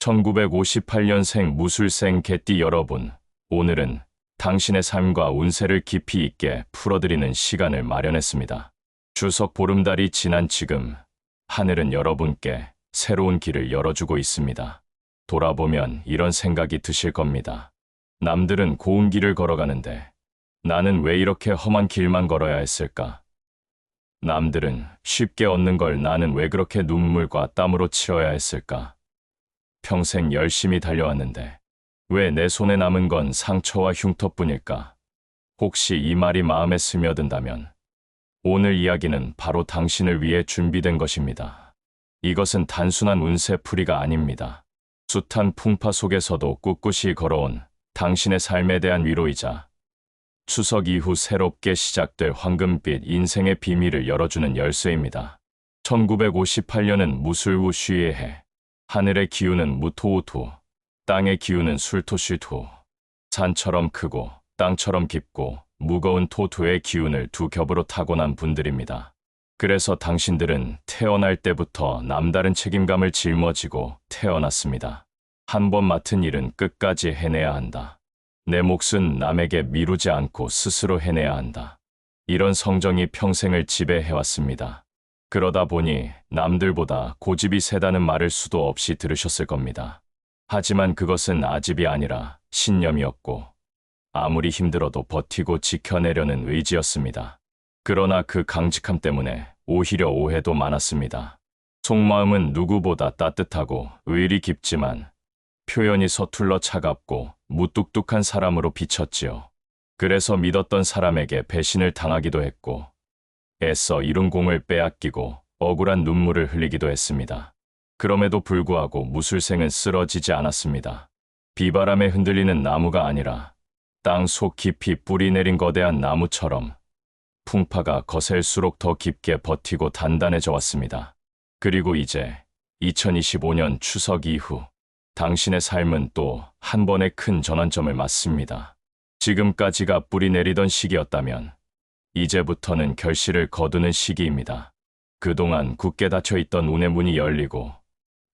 1958년생 무술생 개띠 여러분, 오늘은 당신의 삶과 운세를 깊이 있게 풀어드리는 시간을 마련했습니다. 추석 보름달이 지난 지금, 하늘은 여러분께 새로운 길을 열어주고 있습니다. 돌아보면 이런 생각이 드실 겁니다. 남들은 고운 길을 걸어가는데 나는 왜 이렇게 험한 길만 걸어야 했을까? 남들은 쉽게 얻는 걸 나는 왜 그렇게 눈물과 땀으로 치러야 했을까? 평생 열심히 달려왔는데 왜 내 손에 남은 건 상처와 흉터뿐일까? 혹시 이 말이 마음에 스며든다면 오늘 이야기는 바로 당신을 위해 준비된 것입니다. 이것은 단순한 운세풀이가 아닙니다. 숱한 풍파 속에서도 꿋꿋이 걸어온 당신의 삶에 대한 위로이자 추석 이후 새롭게 시작될 황금빛 인생의 비밀을 열어주는 열쇠입니다. 1958년은 무술우 쉬의 해. 하늘의 기운은 무토우토, 땅의 기운은 술토쉬토. 산처럼 크고 땅처럼 깊고 무거운 토토의 기운을 두 겹으로 타고난 분들입니다. 그래서 당신들은 태어날 때부터 남다른 책임감을 짊어지고 태어났습니다. 한 번 맡은 일은 끝까지 해내야 한다. 내 몫은 남에게 미루지 않고 스스로 해내야 한다. 이런 성정이 평생을 지배해왔습니다. 그러다 보니 남들보다 고집이 세다는 말을 수도 없이 들으셨을 겁니다. 하지만 그것은 아집이 아니라 신념이었고 아무리 힘들어도 버티고 지켜내려는 의지였습니다. 그러나 그 강직함 때문에 오히려 오해도 많았습니다. 속마음은 누구보다 따뜻하고 의리 깊지만 표현이 서툴러 차갑고 무뚝뚝한 사람으로 비쳤지요. 그래서 믿었던 사람에게 배신을 당하기도 했고 애써 이룬 공을 빼앗기고 억울한 눈물을 흘리기도 했습니다. 그럼에도 불구하고 무술생은 쓰러지지 않았습니다. 비바람에 흔들리는 나무가 아니라 땅 속 깊이 뿌리 내린 거대한 나무처럼 풍파가 거셀수록 더 깊게 버티고 단단해져 왔습니다. 그리고 이제 2025년 추석 이후 당신의 삶은 또 한 번의 큰 전환점을 맞습니다. 지금까지가 뿌리 내리던 시기였다면 이제부터는 결실을 거두는 시기입니다. 그동안 굳게 닫혀있던 운의 문이 열리고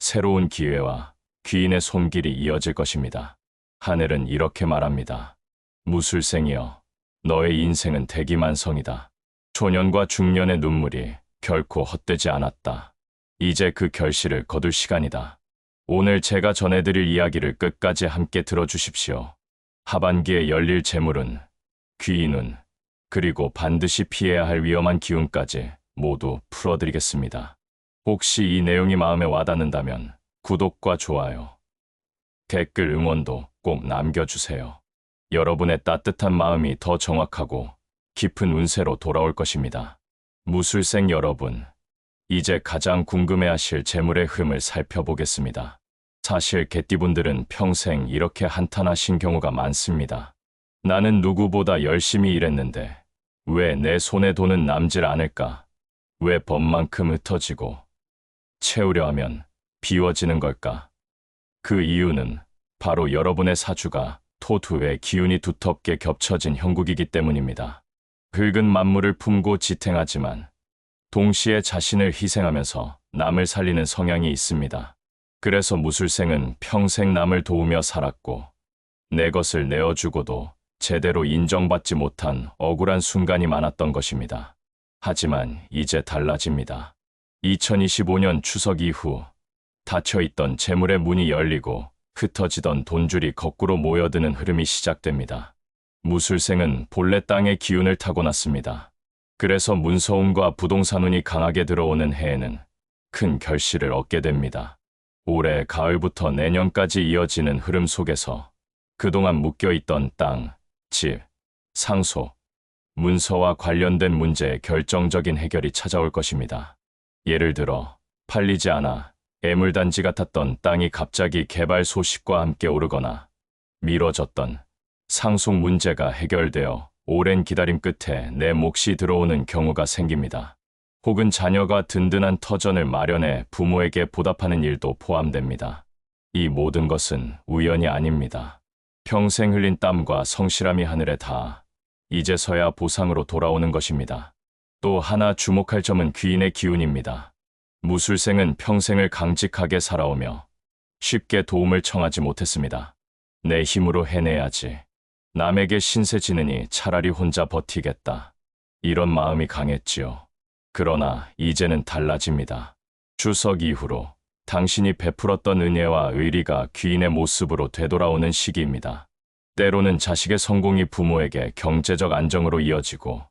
새로운 기회와 귀인의 손길이 이어질 것입니다. 하늘은 이렇게 말합니다. 무술생이여, 너의 인생은 대기만성이다. 초년과 중년의 눈물이 결코 헛되지 않았다. 이제 그 결실을 거둘 시간이다. 오늘 제가 전해드릴 이야기를 끝까지 함께 들어주십시오. 하반기에 열릴 재물운, 귀인운, 그리고 반드시 피해야 할 위험한 기운까지 모두 풀어드리겠습니다. 혹시 이 내용이 마음에 와닿는다면 구독과 좋아요, 댓글 응원도 꼭 남겨주세요. 여러분의 따뜻한 마음이 더 정확하고 깊은 운세로 돌아올 것입니다. 무술생 여러분, 이제 가장 궁금해하실 재물의 흐름을 살펴보겠습니다. 사실 개띠분들은 평생 이렇게 한탄하신 경우가 많습니다. 나는 누구보다 열심히 일했는데 왜 내 손에 돈은 남질 않을까? 왜 법만큼 흩어지고 채우려 하면 비워지는 걸까? 그 이유는 바로 여러분의 사주가 토투의 기운이 두텁게 겹쳐진 형국이기 때문입니다. 긁은 만물을 품고 지탱하지만 동시에 자신을 희생하면서 남을 살리는 성향이 있습니다. 그래서 무술생은 평생 남을 도우며 살았고 내 것을 내어주고도 제대로 인정받지 못한 억울한 순간이 많았던 것입니다. 하지만 이제 달라집니다. 2025년 추석 이후 닫혀있던 재물의 문이 열리고 흩어지던 돈줄이 거꾸로 모여드는 흐름이 시작됩니다. 무술생은 본래 땅의 기운을 타고났습니다. 그래서 문서운과 부동산운이 강하게 들어오는 해에는 큰 결실을 얻게 됩니다. 올해 가을부터 내년까지 이어지는 흐름 속에서 그동안 묶여있던 땅, 집, 상속, 문서와 관련된 문제의 결정적인 해결이 찾아올 것입니다. 예를 들어 팔리지 않아 애물단지 같았던 땅이 갑자기 개발 소식과 함께 오르거나 미뤄졌던 상속 문제가 해결되어 오랜 기다림 끝에 내 몫이 들어오는 경우가 생깁니다. 혹은 자녀가 든든한 터전을 마련해 부모에게 보답하는 일도 포함됩니다. 이 모든 것은 우연이 아닙니다. 평생 흘린 땀과 성실함이 하늘에 닿아 이제서야 보상으로 돌아오는 것입니다. 또 하나 주목할 점은 귀인의 기운입니다. 무술생은 평생을 강직하게 살아오며 쉽게 도움을 청하지 못했습니다. 내 힘으로 해내야지. 남에게 신세 지느니 차라리 혼자 버티겠다. 이런 마음이 강했지요. 그러나 이제는 달라집니다. 추석 이후로 당신이 베풀었던 은혜와 의리가 귀인의 모습으로 되돌아오는 시기입니다. 때로는 자식의 성공이 부모에게 경제적 안정으로 이어지고,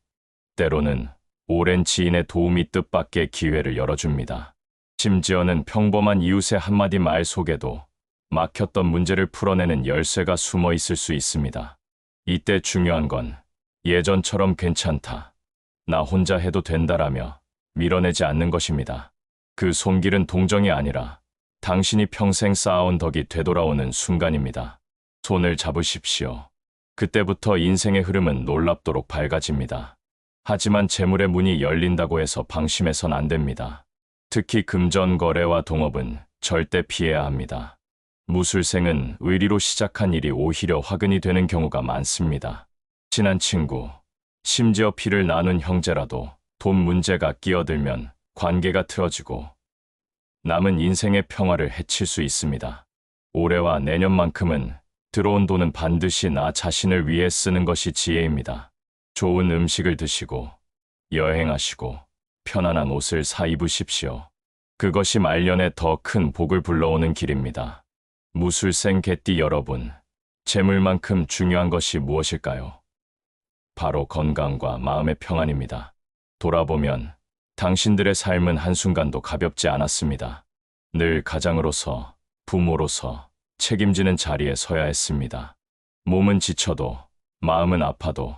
때로는 오랜 지인의 도움이 뜻밖의 기회를 열어줍니다. 심지어는 평범한 이웃의 한마디 말 속에도 막혔던 문제를 풀어내는 열쇠가 숨어 있을 수 있습니다. 이때 중요한 건 예전처럼 괜찮다, 나 혼자 해도 된다라며 밀어내지 않는 것입니다. 그 손길은 동정이 아니라 당신이 평생 쌓아온 덕이 되돌아오는 순간입니다. 손을 잡으십시오. 그때부터 인생의 흐름은 놀랍도록 밝아집니다. 하지만 재물의 문이 열린다고 해서 방심해선 안 됩니다. 특히 금전 거래와 동업은 절대 피해야 합니다. 무술생은 의리로 시작한 일이 오히려 화근이 되는 경우가 많습니다. 친한 친구, 심지어 피를 나눈 형제라도 돈 문제가 끼어들면 관계가 틀어지고 남은 인생의 평화를 해칠 수 있습니다. 올해와 내년만큼은 들어온 돈은 반드시 나 자신을 위해 쓰는 것이 지혜입니다. 좋은 음식을 드시고 여행하시고 편안한 옷을 사 입으십시오. 그것이 말년에 더 큰 복을 불러오는 길입니다. 무술생 개띠 여러분, 재물만큼 중요한 것이 무엇일까요? 바로 건강과 마음의 평안입니다. 돌아보면 당신들의 삶은 한순간도 가볍지 않았습니다. 늘 가장으로서, 부모로서 책임지는 자리에 서야 했습니다. 몸은 지쳐도, 마음은 아파도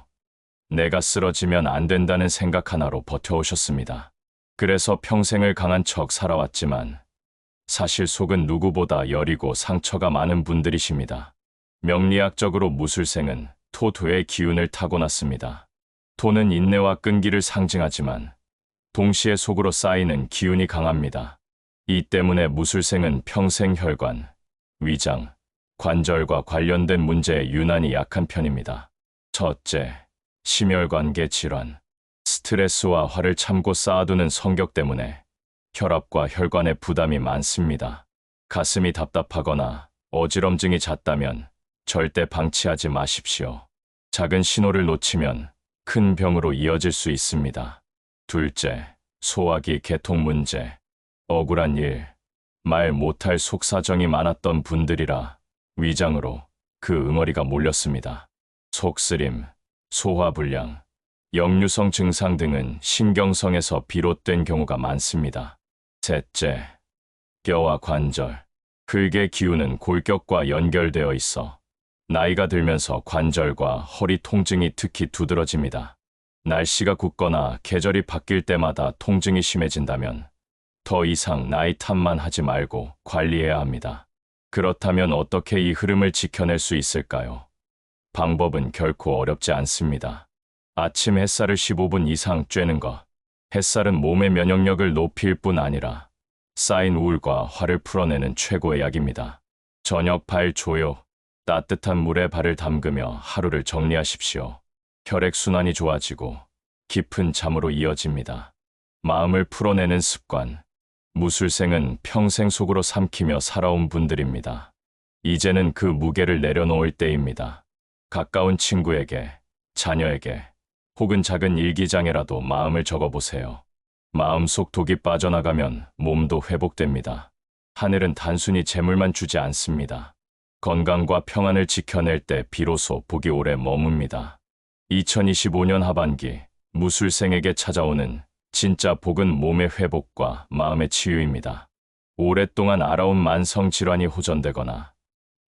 내가 쓰러지면 안 된다는 생각 하나로 버텨오셨습니다. 그래서 평생을 강한 척 살아왔지만 사실 속은 누구보다 여리고 상처가 많은 분들이십니다. 명리학적으로 무술생은 토2의 기운을 타고났습니다. 토는 인내와 끈기를 상징하지만 동시에 속으로 쌓이는 기운이 강합니다. 이 때문에 무술생은 평생 혈관, 위장, 관절과 관련된 문제에 유난히 약한 편입니다. 첫째, 심혈관계 질환. 스트레스와 화를 참고 쌓아두는 성격 때문에 혈압과 혈관에 부담이 많습니다. 가슴이 답답하거나 어지럼증이 잦다면 절대 방치하지 마십시오. 작은 신호를 놓치면 큰 병으로 이어질 수 있습니다. 둘째, 소화기 개통 문제. 억울한 일, 말 못할 속사정이 많았던 분들이라 위장으로 그 응어리가 몰렸습니다. 속쓰림, 소화불량, 역류성 증상 등은 신경성에서 비롯된 경우가 많습니다. 셋째, 뼈와 관절. 흙의 기운은 골격과 연결되어 있어 나이가 들면서 관절과 허리 통증이 특히 두드러집니다. 날씨가 굳거나 계절이 바뀔 때마다 통증이 심해진다면 더 이상 나이 탓만 하지 말고 관리해야 합니다. 그렇다면 어떻게 이 흐름을 지켜낼 수 있을까요? 방법은 결코 어렵지 않습니다. 아침 햇살을 15분 이상 쬐는 것. 햇살은 몸의 면역력을 높일 뿐 아니라 쌓인 우울과 화를 풀어내는 최고의 약입니다. 저녁 발 조요. 따뜻한 물에 발을 담그며 하루를 정리하십시오. 혈액순환이 좋아지고 깊은 잠으로 이어집니다. 마음을 풀어내는 습관. 무술생은 평생 속으로 삼키며 살아온 분들입니다. 이제는 그 무게를 내려놓을 때입니다. 가까운 친구에게, 자녀에게, 혹은 작은 일기장에라도 마음을 적어보세요. 마음속 독이 빠져나가면 몸도 회복됩니다. 하늘은 단순히 재물만 주지 않습니다. 건강과 평안을 지켜낼 때 비로소 복이 오래 머뭅니다. 2025년 하반기 무술생에게 찾아오는 진짜 복은 몸의 회복과 마음의 치유입니다. 오랫동안 알아온 만성 질환이 호전되거나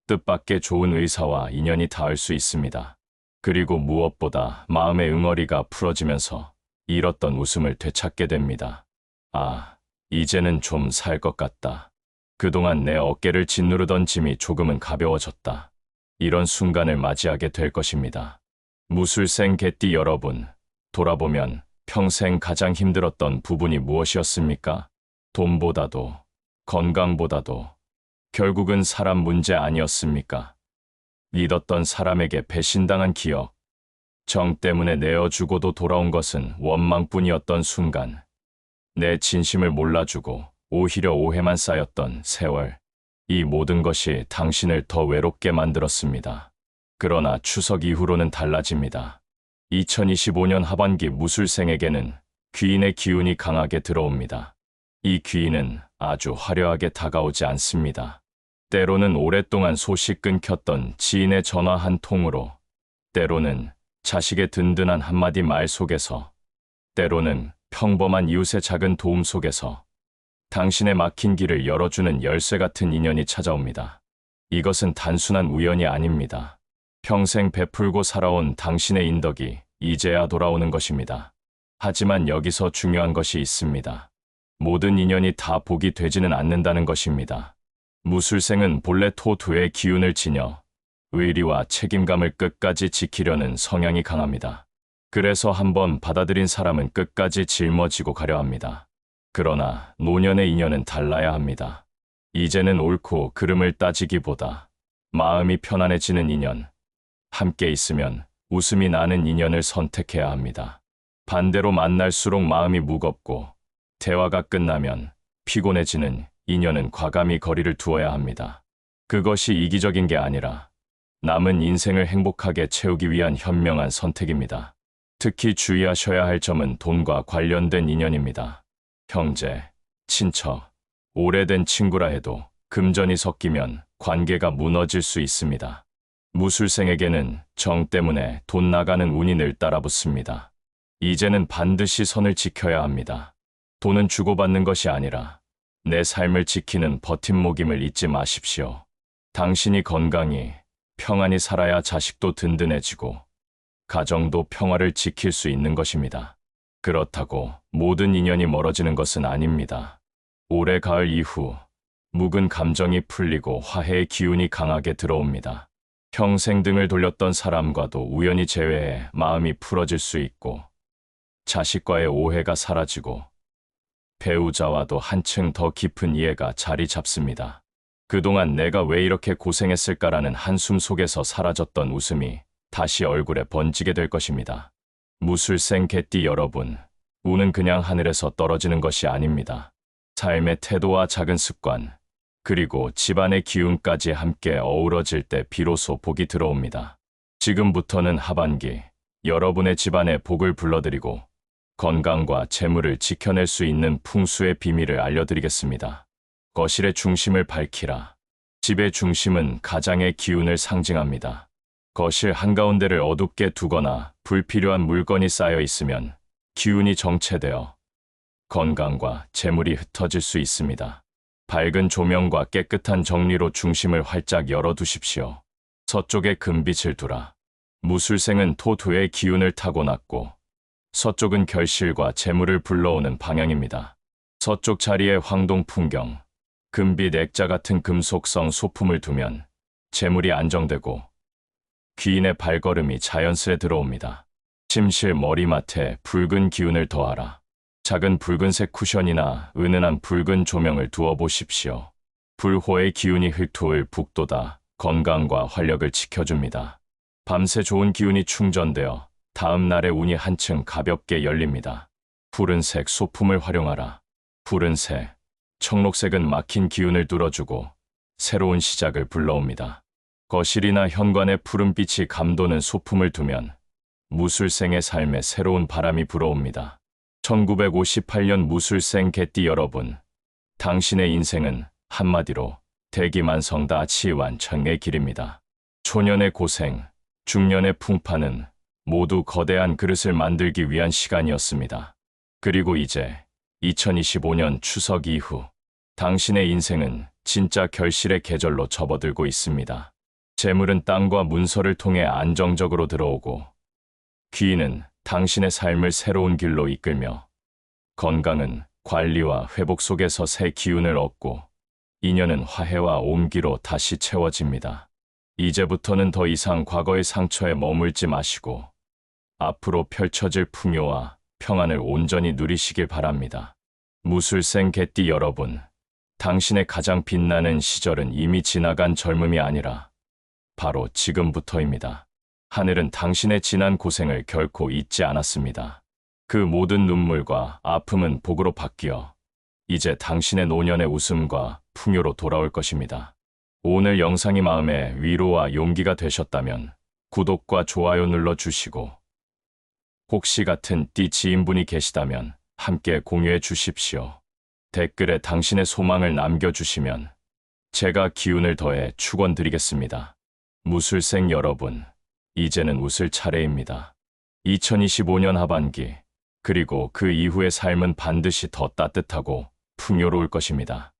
뜻밖의 좋은 의사와 인연이 닿을 수 있습니다. 그리고 무엇보다 마음의 응어리가 풀어지면서 잃었던 웃음을 되찾게 됩니다. 아, 이제는 좀 살 것 같다. 그동안 내 어깨를 짓누르던 짐이 조금은 가벼워졌다. 이런 순간을 맞이하게 될 것입니다. 무술생 개띠 여러분, 돌아보면 평생 가장 힘들었던 부분이 무엇이었습니까? 돈보다도, 건강보다도, 결국은 사람 문제 아니었습니까? 믿었던 사람에게 배신당한 기억, 정 때문에 내어주고도 돌아온 것은 원망뿐이었던 순간, 내 진심을 몰라주고 오히려 오해만 쌓였던 세월, 이 모든 것이 당신을 더 외롭게 만들었습니다. 그러나 추석 이후로는 달라집니다. 2025년 하반기 무술생에게는 귀인의 기운이 강하게 들어옵니다. 이 귀인은 아주 화려하게 다가오지 않습니다. 때로는 오랫동안 소식 끊겼던 지인의 전화 한 통으로, 때로는 자식의 든든한 한마디 말 속에서, 때로는 평범한 이웃의 작은 도움 속에서 당신의 막힌 길을 열어주는 열쇠 같은 인연이 찾아옵니다. 이것은 단순한 우연이 아닙니다. 평생 베풀고 살아온 당신의 인덕이 이제야 돌아오는 것입니다. 하지만 여기서 중요한 것이 있습니다. 모든 인연이 다 복이 되지는 않는다는 것입니다. 무술생은 본래 토2의 기운을 지녀 의리와 책임감을 끝까지 지키려는 성향이 강합니다. 그래서 한번 받아들인 사람은 끝까지 짊어지고 가려 합니다. 그러나 노년의 인연은 달라야 합니다. 이제는 옳고 그름을 따지기보다 마음이 편안해지는 인연, 함께 있으면 웃음이 나는 인연을 선택해야 합니다. 반대로 만날수록 마음이 무겁고 대화가 끝나면 피곤해지는 인연은 과감히 거리를 두어야 합니다. 그것이 이기적인 게 아니라 남은 인생을 행복하게 채우기 위한 현명한 선택입니다. 특히 주의하셔야 할 점은 돈과 관련된 인연입니다. 형제, 친척, 오래된 친구라 해도 금전이 섞이면 관계가 무너질 수 있습니다. 무술생에게는 정 때문에 돈 나가는 운이 늘 따라붙습니다. 이제는 반드시 선을 지켜야 합니다. 돈은 주고받는 것이 아니라 내 삶을 지키는 버팀목임을 잊지 마십시오. 당신이 건강히, 평안히 살아야 자식도 든든해지고 가정도 평화를 지킬 수 있는 것입니다. 그렇다고 모든 인연이 멀어지는 것은 아닙니다. 올해 가을 이후 묵은 감정이 풀리고 화해의 기운이 강하게 들어옵니다. 평생 등을 돌렸던 사람과도 우연히 재회해 마음이 풀어질 수 있고, 자식과의 오해가 사라지고 배우자와도 한층 더 깊은 이해가 자리 잡습니다. 그동안 내가 왜 이렇게 고생했을까라는 한숨 속에서 사라졌던 웃음이 다시 얼굴에 번지게 될 것입니다. 무술생 개띠 여러분, 운은 그냥 하늘에서 떨어지는 것이 아닙니다. 삶의 태도와 작은 습관, 그리고 집안의 기운까지 함께 어우러질 때 비로소 복이 들어옵니다. 지금부터는 하반기 여러분의 집안에 복을 불러드리고 건강과 재물을 지켜낼 수 있는 풍수의 비밀을 알려드리겠습니다. 거실의 중심을 밝히라. 집의 중심은 가장의 기운을 상징합니다. 거실 한가운데를 어둡게 두거나 불필요한 물건이 쌓여 있으면 기운이 정체되어 건강과 재물이 흩어질 수 있습니다. 밝은 조명과 깨끗한 정리로 중심을 활짝 열어두십시오. 서쪽에 금빛을 두라. 무술생은 토2의 기운을 타고났고 서쪽은 결실과 재물을 불러오는 방향입니다. 서쪽 자리에 황동 풍경, 금빛 액자 같은 금속성 소품을 두면 재물이 안정되고 귀인의 발걸음이 자연스레 들어옵니다. 침실 머리맡에 붉은 기운을 더하라. 작은 붉은색 쿠션이나 은은한 붉은 조명을 두어 보십시오. 불호의 기운이 흙토을 북돋아 건강과 활력을 지켜줍니다. 밤새 좋은 기운이 충전되어 다음 날의 운이 한층 가볍게 열립니다. 푸른색 소품을 활용하라. 푸른색, 청록색은 막힌 기운을 뚫어주고 새로운 시작을 불러옵니다. 거실이나 현관에 푸른빛이 감도는 소품을 두면 무술생의 삶에 새로운 바람이 불어옵니다. 1958년 무술생 개띠 여러분, 당신의 인생은 한마디로 대기만성다 치완청의 길입니다. 초년의 고생, 중년의 풍파는 모두 거대한 그릇을 만들기 위한 시간이었습니다. 그리고 이제 2025년 추석 이후 당신의 인생은 진짜 결실의 계절로 접어들고 있습니다. 재물은 땅과 문서를 통해 안정적으로 들어오고 귀인은 당신의 삶을 새로운 길로 이끌며 건강은 관리와 회복 속에서 새 기운을 얻고 인연은 화해와 온기로 다시 채워집니다. 이제부터는 더 이상 과거의 상처에 머물지 마시고 앞으로 펼쳐질 풍요와 평안을 온전히 누리시길 바랍니다. 무술생 개띠 여러분, 당신의 가장 빛나는 시절은 이미 지나간 젊음이 아니라 바로 지금부터입니다. 하늘은 당신의 지난 고생을 결코 잊지 않았습니다. 그 모든 눈물과 아픔은 복으로 바뀌어 이제 당신의 노년의 웃음과 풍요로 돌아올 것입니다. 오늘 영상이 마음의 위로와 용기가 되셨다면 구독과 좋아요 눌러주시고 혹시 같은 띠 지인분이 계시다면 함께 공유해 주십시오. 댓글에 당신의 소망을 남겨주시면 제가 기운을 더해 축원드리겠습니다. 무술생 여러분, 이제는 웃을 차례입니다. 2025년 하반기, 그리고 그 이후의 삶은 반드시 더 따뜻하고 풍요로울 것입니다.